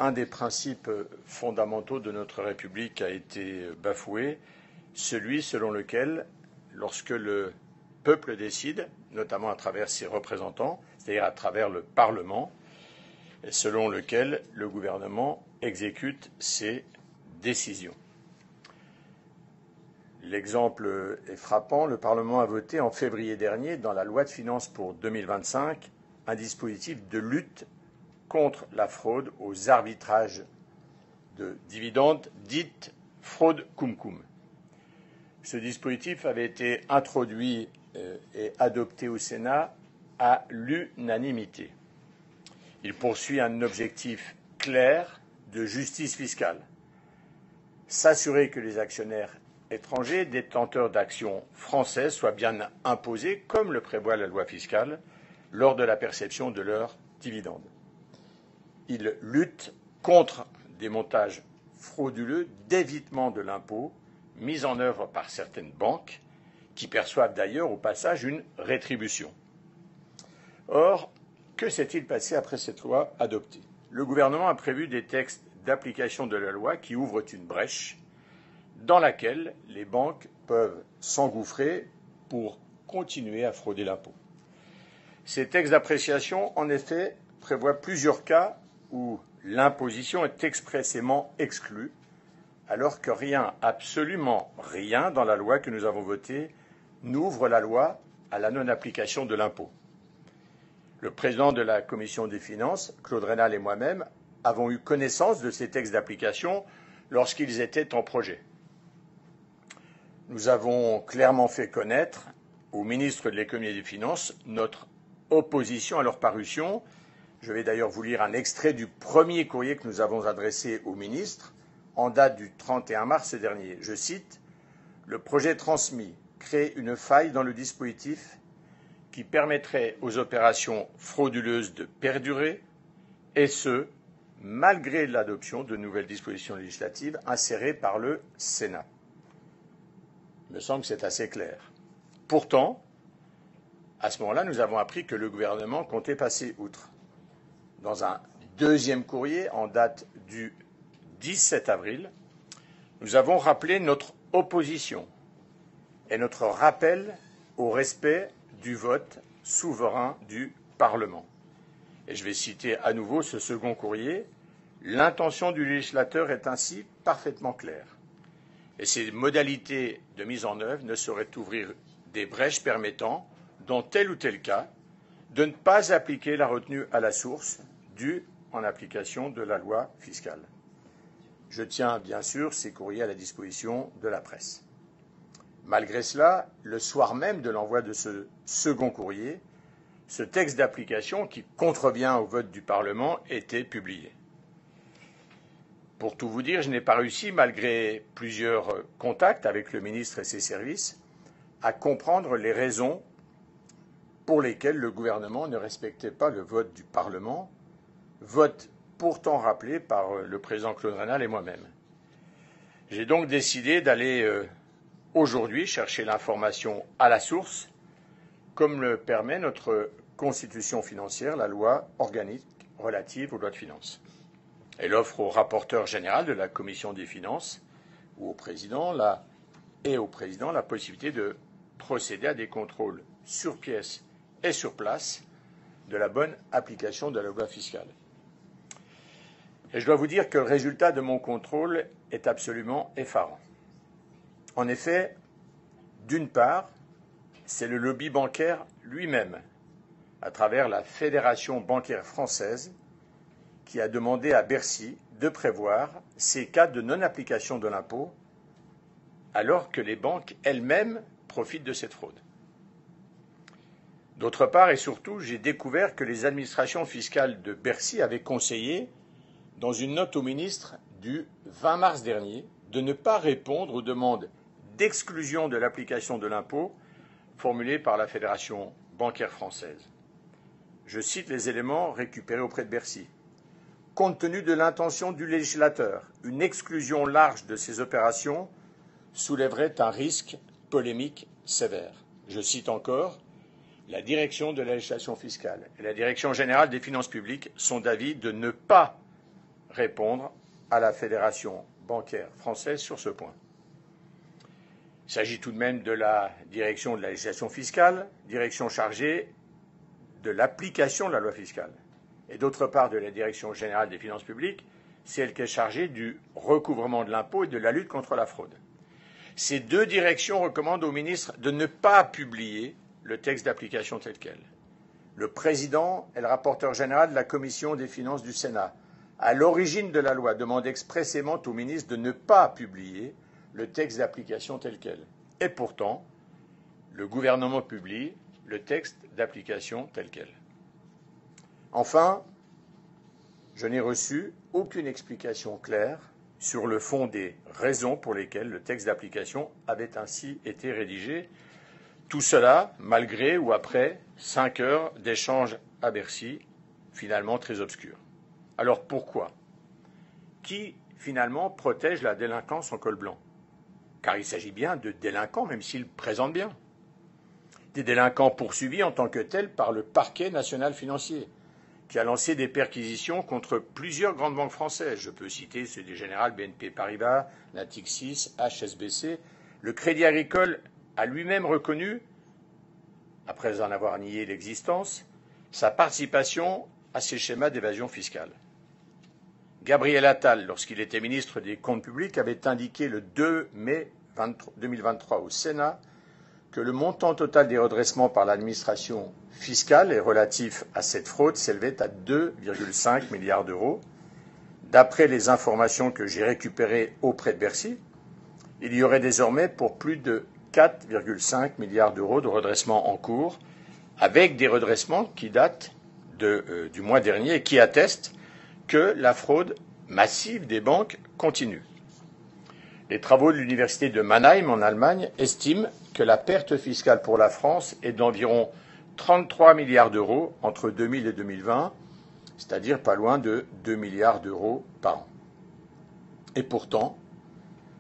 un des principes fondamentaux de notre République a été bafoué, celui selon lequel, lorsque le peuple décide, notamment à travers ses représentants, c'est-à-dire à travers le Parlement, selon lequel le gouvernement exécute ses décisions. L'exemple est frappant. Le Parlement a voté en février dernier, dans la loi de finances pour 2025, un dispositif de lutte contre la fraude aux arbitrages de dividendes, dite fraude cum-cum. Ce dispositif avait été introduit et adopté au Sénat à l'unanimité. Il poursuit un objectif clair de justice fiscale. S'assurer que les actionnaires étrangers détenteurs d'actions françaises soient bien imposés, comme le prévoit la loi fiscale, lors de la perception de leurs dividendes. Il lutte contre des montages frauduleux d'évitement de l'impôt mis en œuvre par certaines banques, qui perçoivent d'ailleurs au passage une rétribution. Or, que s'est-il passé après cette loi adoptée? Le gouvernement a prévu des textes d'application de la loi qui ouvrent une brèche dans laquelle les banques peuvent s'engouffrer pour continuer à frauder l'impôt. Ces textes d'appréciation, en effet, prévoient plusieurs cas où l'imposition est expressément exclue, alors que rien, absolument rien dans la loi que nous avons votée n'ouvre la loi à la non-application de l'impôt. Le président de la Commission des finances, Claude Raynal, et moi-même avons eu connaissance de ces textes d'application lorsqu'ils étaient en projet. Nous avons clairement fait connaître au ministre de l'Économie et des Finances notre opposition à leur parution. Je vais d'ailleurs vous lire un extrait du premier courrier que nous avons adressé au ministre en date du 31 mars dernier. Je cite: « Le projet transmis crée une faille dans le dispositif qui permettrait aux opérations frauduleuses de perdurer, et ce, malgré l'adoption de nouvelles dispositions législatives insérées par le Sénat. » Il me semble que c'est assez clair. Pourtant, à ce moment-là, nous avons appris que le gouvernement comptait passer outre. Dans un deuxième courrier en date du 17 avril, nous avons rappelé notre opposition et notre rappel au respect du vote souverain du Parlement. Et je vais citer à nouveau ce second courrier. L'intention du législateur est ainsi parfaitement claire. Et ces modalités de mise en œuvre ne sauraient ouvrir des brèches permettant, dans tel ou tel cas, de ne pas appliquer la retenue à la source due en application de la loi fiscale. Je tiens bien sûr ces courriers à la disposition de la presse. Malgré cela, le soir même de l'envoi de ce second courrier, ce texte d'application, qui contrevient au vote du Parlement, était publié. Pour tout vous dire, je n'ai pas réussi, malgré plusieurs contacts avec le ministre et ses services, à comprendre les raisons pour lesquelles le gouvernement ne respectait pas le vote du Parlement, vote pourtant rappelé par le président Claude Raynal et moi-même. J'ai donc décidé d'aller aujourd'hui chercher l'information à la source, comme le permet notre constitution financière, la loi organique relative aux lois de finances. Elle offre au rapporteur général de la Commission des finances ou au président la possibilité de procéder à des contrôles sur pièce et sur place de la bonne application de la loi fiscale. Et je dois vous dire que le résultat de mon contrôle est absolument effarant. En effet, d'une part, c'est le lobby bancaire lui-même, à travers la Fédération bancaire française, qui a demandé à Bercy de prévoir ces cas de non-application de l'impôt, alors que les banques elles-mêmes profitent de cette fraude. D'autre part et surtout, j'ai découvert que les administrations fiscales de Bercy avaient conseillé, dans une note au ministre du 20 mars dernier, de ne pas répondre aux demandes d'exclusion de l'application de l'impôt formulées par la Fédération bancaire française. Je cite les éléments récupérés auprès de Bercy. Compte tenu de l'intention du législateur, une exclusion large de ces opérations soulèverait un risque polémique sévère. Je cite encore, la direction de la législation fiscale et la direction générale des finances publiques sont d'avis de ne pas répondre à la Fédération bancaire française sur ce point. Il s'agit tout de même de la direction de la législation fiscale, direction chargée de l'application de la loi fiscale, et d'autre part de la direction générale des finances publiques, c'est elle qui est chargée du recouvrement de l'impôt et de la lutte contre la fraude. Ces deux directions recommandent au ministre de ne pas publier le texte d'application tel quel. Le président et le rapporteur général de la commission des finances du Sénat, à l'origine de la loi, demandent expressément au ministre de ne pas publier le texte d'application tel quel. Et pourtant, le gouvernement publie le texte d'application tel quel. Enfin, je n'ai reçu aucune explication claire sur le fond des raisons pour lesquelles le texte d'application avait ainsi été rédigé. Tout cela, malgré ou après 5 heures d'échanges à Bercy, finalement très obscurs. Alors pourquoi? Qui, finalement, protège la délinquance en col blanc? Car il s'agit bien de délinquants, même s'ils présentent bien. Des délinquants poursuivis en tant que tels par le parquet national financier, qui a lancé des perquisitions contre plusieurs grandes banques françaises. Je peux citer ceux des Générales, BNP Paribas, Natixis, HSBC. Le Crédit Agricole a lui-même reconnu, après en avoir nié l'existence, sa participation à ces schémas d'évasion fiscale. Gabriel Attal, lorsqu'il était ministre des Comptes publics, avait indiqué le 2 mai 2023 au Sénat que le montant total des redressements par l'administration fiscale et relatif à cette fraude s'élevait à 2,5 milliards d'euros. D'après les informations que j'ai récupérées auprès de Bercy, il y aurait désormais pour plus de 4,5 milliards d'euros de redressements en cours, avec des redressements qui datent du mois dernier et qui attestent que la fraude massive des banques continue. Les travaux de l'université de Mannheim en Allemagne estiment que la perte fiscale pour la France est d'environ 33 milliards d'euros entre 2000 et 2020, c'est-à-dire pas loin de 2 milliards d'euros par an. Et pourtant,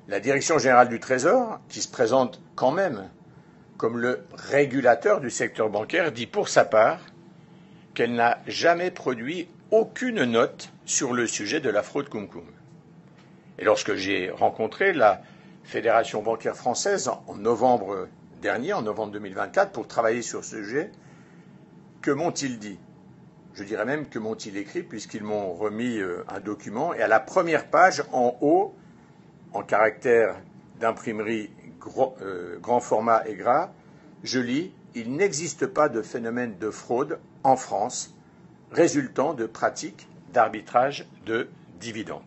la Direction générale du Trésor, qui se présente quand même comme le régulateur du secteur bancaire, dit pour sa part qu'elle n'a jamais produit aucune note sur le sujet de la fraude CumCum. Et lorsque j'ai rencontré la Fédération bancaire française en novembre dernier, en novembre 2024, pour travailler sur ce sujet, que m'ont-ils dit? Je dirais même que m'ont-ils écrit, puisqu'ils m'ont remis un document, et à la première page, en haut, en caractères d'imprimerie grand format et gras, je lis « Il n'existe pas de phénomène de fraude en France résultant de pratiques d'arbitrage de dividendes ».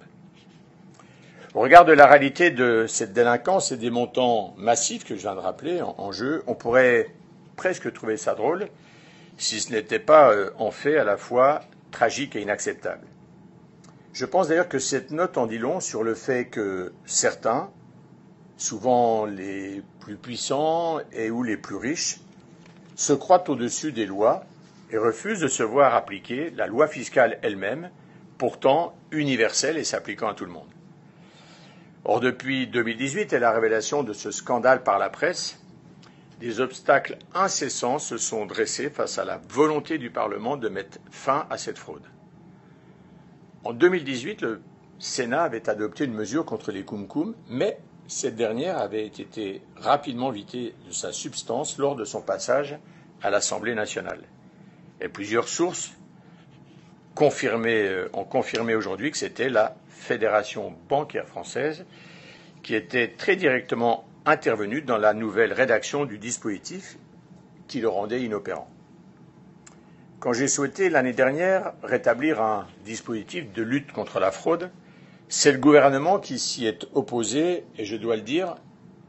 Au regard de la réalité de cette délinquance et des montants massifs que je viens de rappeler en jeu, on pourrait presque trouver ça drôle si ce n'était pas en fait à la fois tragique et inacceptable. Je pense d'ailleurs que cette note en dit long sur le fait que certains, souvent les plus puissants et ou les plus riches, se croient au-dessus des lois et refusent de se voir appliquer la loi fiscale elle-même, pourtant universelle et s'appliquant à tout le monde. Or, depuis 2018 et la révélation de ce scandale par la presse, des obstacles incessants se sont dressés face à la volonté du Parlement de mettre fin à cette fraude. En 2018, le Sénat avait adopté une mesure contre les CumCum, mais cette dernière avait été rapidement vidée de sa substance lors de son passage à l'Assemblée nationale. Et plusieurs sources ont confirmé aujourd'hui que c'était la Fédération bancaire française qui était très directement intervenue dans la nouvelle rédaction du dispositif qui le rendait inopérant. Quand j'ai souhaité l'année dernière rétablir un dispositif de lutte contre la fraude, c'est le gouvernement qui s'y est opposé, et je dois le dire,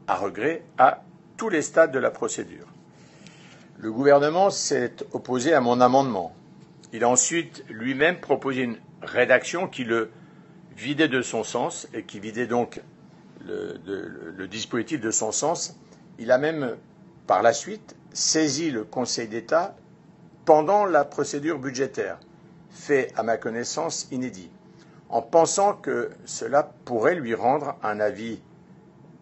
à regret, à tous les stades de la procédure. Le gouvernement s'est opposé à mon amendement. Il a ensuite lui-même proposé une rédaction qui le vidait de son sens et qui vidait donc le dispositif de son sens. Il a même, par la suite, saisi le Conseil d'État pendant la procédure budgétaire, fait à ma connaissance inédit, en pensant que cela pourrait lui rendre un avis,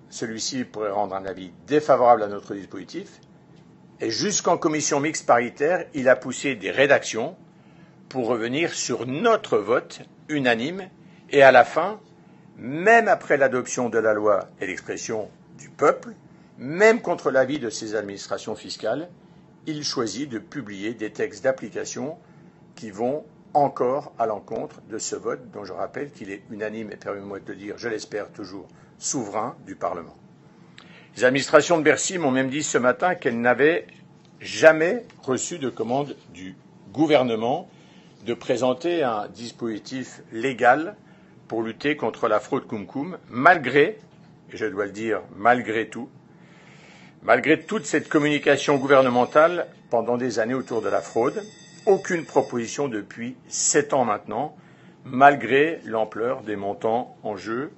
celui-ci pourrait rendre un avis défavorable à notre dispositif, et jusqu'en commission mixte paritaire, il a poussé des rédactions pour revenir sur notre vote unanime Et à la fin, même après l'adoption de la loi et l'expression du peuple, même contre l'avis de ses administrations fiscales, il choisit de publier des textes d'application qui vont encore à l'encontre de ce vote dont je rappelle qu'il est unanime et permettez-moi de le dire, je l'espère toujours, souverain du Parlement. Les administrations de Bercy m'ont même dit ce matin qu'elles n'avaient jamais reçu de commande du gouvernement de présenter un dispositif légal pour lutter contre la fraude Cumcum, malgré, et je dois le dire, malgré toute cette communication gouvernementale pendant des années autour de la fraude, aucune proposition depuis 7 ans maintenant, malgré l'ampleur des montants en jeu.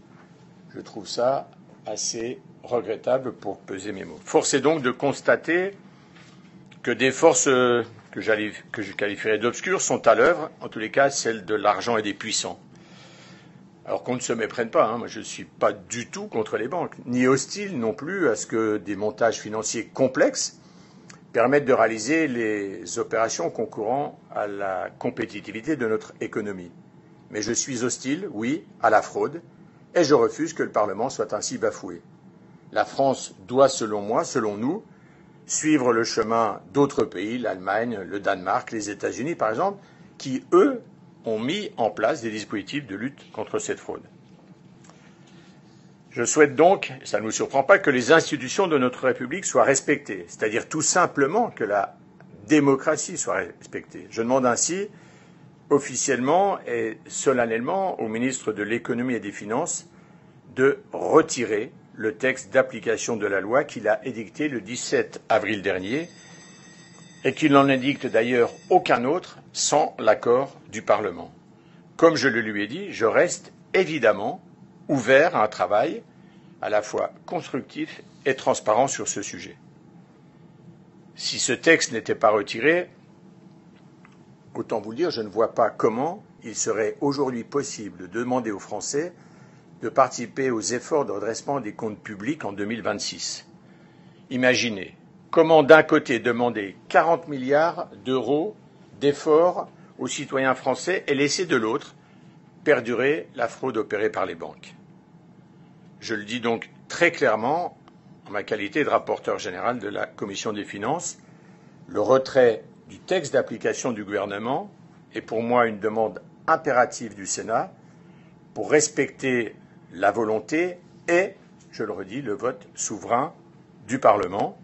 Je trouve ça assez regrettable pour peser mes mots. Force est donc de constater que des forces que je qualifierais d'obscures sont à l'œuvre, en tous les cas celles de l'argent et des puissants. Alors qu'on ne se méprenne pas, moi je ne suis pas du tout contre les banques, ni hostile non plus à ce que des montages financiers complexes permettent de réaliser les opérations concourant à la compétitivité de notre économie. Mais je suis hostile, oui, à la fraude, et je refuse que le Parlement soit ainsi bafoué. La France doit, selon moi, selon nous, suivre le chemin d'autres pays, l'Allemagne, le Danemark, les États-Unis par exemple, qui, eux, ont mis en place des dispositifs de lutte contre cette fraude. Je souhaite donc, ça ne nous surprend pas, que les institutions de notre République soient respectées, c'est-à-dire tout simplement que la démocratie soit respectée. Je demande ainsi officiellement et solennellement au ministre de l'Économie et des Finances de retirer le texte d'application de la loi qu'il a édicté le 17 avril dernier et qu'il n'en édicte d'ailleurs aucun autre sans l'accord du Parlement. Comme je le lui ai dit, je reste évidemment ouvert à un travail à la fois constructif et transparent sur ce sujet. Si ce texte n'était pas retiré, autant vous le dire, je ne vois pas comment il serait aujourd'hui possible de demander aux Français de participer aux efforts de redressement des comptes publics en 2026. Imaginez comment d'un côté demander 40 milliards d'euros d'efforts aux citoyens français et laisser de l'autre perdurer la fraude opérée par les banques. Je le dis donc très clairement, en ma qualité de rapporteur général de la Commission des finances, le retrait du texte d'application du gouvernement est pour moi une demande impérative du Sénat pour respecter la volonté et, je le redis, le vote souverain du Parlement.